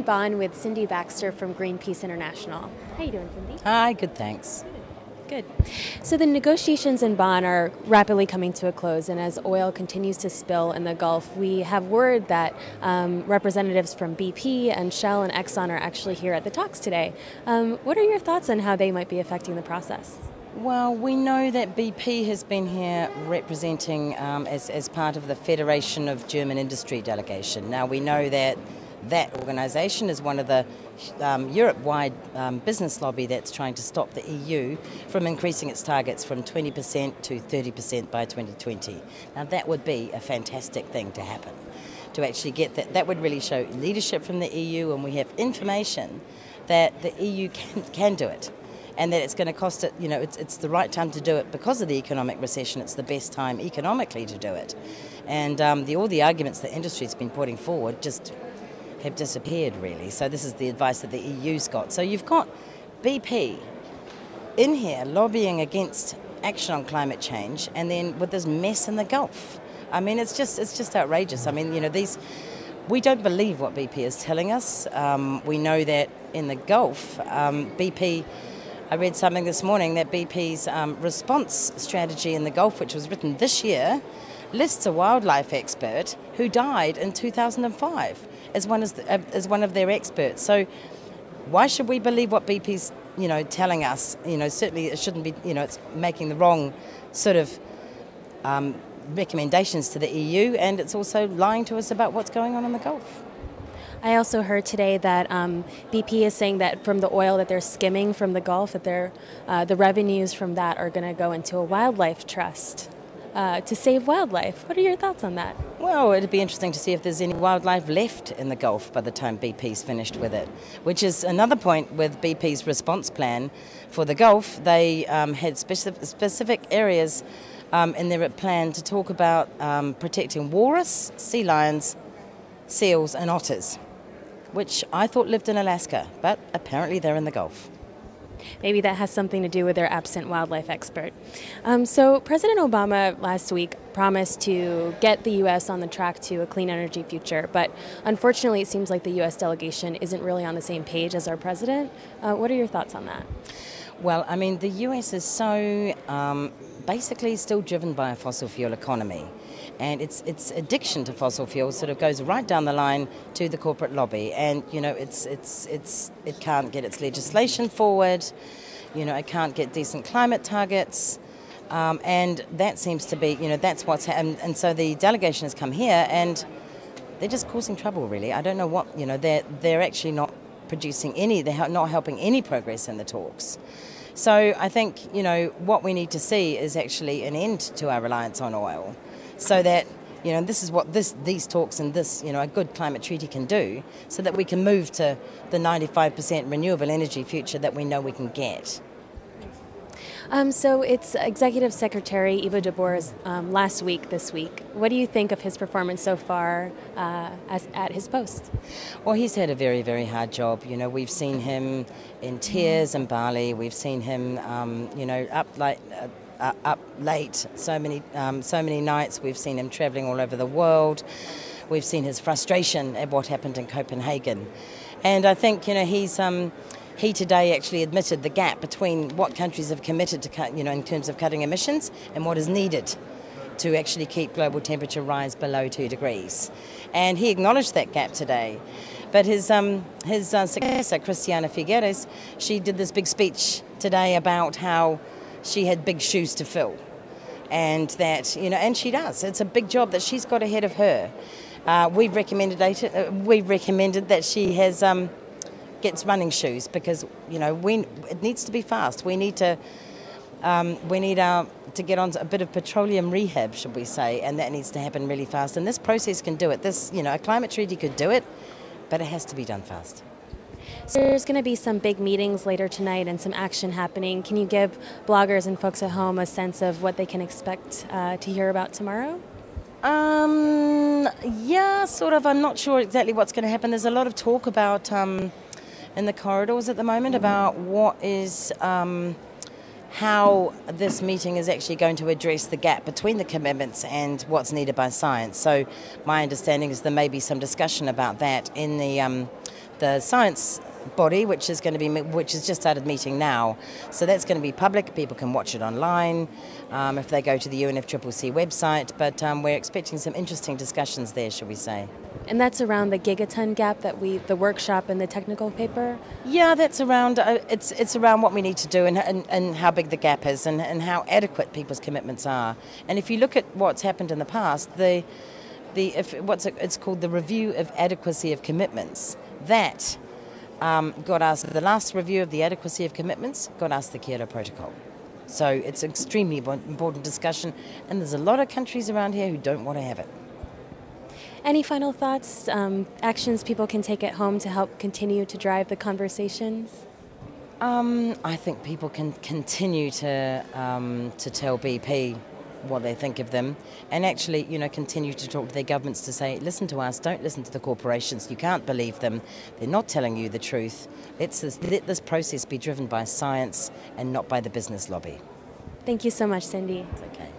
Bonn with Cindy Baxter from Greenpeace International. How are you doing, Cindy? Hi, good, thanks. Good. So the negotiations in Bonn are rapidly coming to a close, and as oil continues to spill in the Gulf, we have word that representatives from BP and Shell and Exxon are actually here at the talks today. What are your thoughts on how they might be affecting the process? Well, we know that BP has been here representing as part of the Federation of German Industry delegation. Now, we know that that organisation is one of the Europe-wide business lobby that's trying to stop the EU from increasing its targets from 20% to 30% by 2020. Now, that would be a fantastic thing to happen, to actually get that. That would really show leadership from the EU, and we have information that the EU can do it. And that it's going to cost it, it's the right time to do it because of the economic recession. It's the best time economically to do it. And all the arguments the industry's been putting forward just have disappeared, really. So this is the advice that the EU's got. So you've got BP in here lobbying against action on climate change, and then with this mess in the Gulf. I mean, it's just outrageous. I mean, we don't believe what BP is telling us. We know that in the Gulf, BP... I read something this morning that BP's response strategy in the Gulf, which was written this year, lists a wildlife expert who died in 2005 as one of their experts. So why should we believe what BP's telling us? Certainly it shouldn't be. It's making the wrong sort of recommendations to the EU, and it's also lying to us about what's going on in the Gulf. I also heard today that BP is saying that from the oil that they're skimming from the Gulf, that the revenues from that are going to go into a wildlife trust to save wildlife. What are your thoughts on that? Well, it'd be interesting to see if there's any wildlife left in the Gulf by the time BP's finished with it, which is another point with BP's response plan for the Gulf. They had specific areas in their plan to talk about protecting walrus, sea lions, seals and otters, which I thought lived in Alaska, but apparently they're in the Gulf. Maybe that has something to do with their absent wildlife expert. So President Obama last week promised to get the U.S. on the track to a clean energy future, but unfortunately it seems like the U.S. delegation isn't really on the same page as our president. What are your thoughts on that? Well, I mean, the U.S. is so basically still driven by a fossil fuel economy. And its addiction to fossil fuels sort of goes right down the line to the corporate lobby. And, it can't get its legislation forward, it can't get decent climate targets. And that seems to be, that's what's happened. And so the delegation has come here and they're just causing trouble, really. I don't know what, they're actually not producing any, they're not helping any progress in the talks. So I think, what we need to see is actually an end to our reliance on oil. So that, this is what these talks and this, a good climate treaty can do, so that we can move to the 95% renewable energy future that we know we can get. So it's Executive Secretary Ivo de Boer's last week this week. What do you think of his performance so far at his post? Well, he's had a very, very hard job. We've seen him in tears in Bali. We've seen him, up late so many nights. We've seen him travelling all over the world. We've seen his frustration at what happened in Copenhagen. And I think, he today actually admitted the gap between what countries have committed to cut, in terms of cutting emissions, and what is needed to actually keep global temperature rise below 2 degrees. And he acknowledged that gap today. But his successor, Christiana Figueres, she did this big speech today about how she had big shoes to fill, and that, and she does. It's a big job that she's got ahead of her. We've recommended that she gets running shoes, because it needs to be fast. We need to get on a bit of petroleum rehab, should we say, and that needs to happen really fast. And this process can do it. A climate treaty could do it, but it has to be done fast. So there's going to be some big meetings later tonight and some action happening. Can you give bloggers and folks at home a sense of what they can expect to hear about tomorrow? Yeah, sort of. I'm not sure exactly what's going to happen. There's a lot of talk about in the corridors at the moment about what is how this meeting is actually going to address the gap between the commitments and what's needed by science. So my understanding is there may be some discussion about that in the the science body, which has just started meeting now. So that's going to be public. People can watch it online if they go to the UNFCCC website. But we're expecting some interesting discussions there, shall we say. And that's around the gigaton gap that the workshop and the technical paper? Yeah, that's around, it's around what we need to do and how big the gap is and how adequate people's commitments are. And if you look at what's happened in the past, it's called the review of adequacy of commitments. That got us, the last review of the adequacy of commitments got us the Kyoto Protocol. So it's an extremely important discussion, and there's a lot of countries around here who don't want to have it. Any final thoughts, actions people can take at home to help continue to drive the conversations? I think people can continue to tell BP what they think of them, and actually, continue to talk to their governments to say, listen to us, don't listen to the corporations, you can't believe them, they're not telling you the truth. Let this process be driven by science and not by the business lobby. Thank you so much, Cindy. Okay.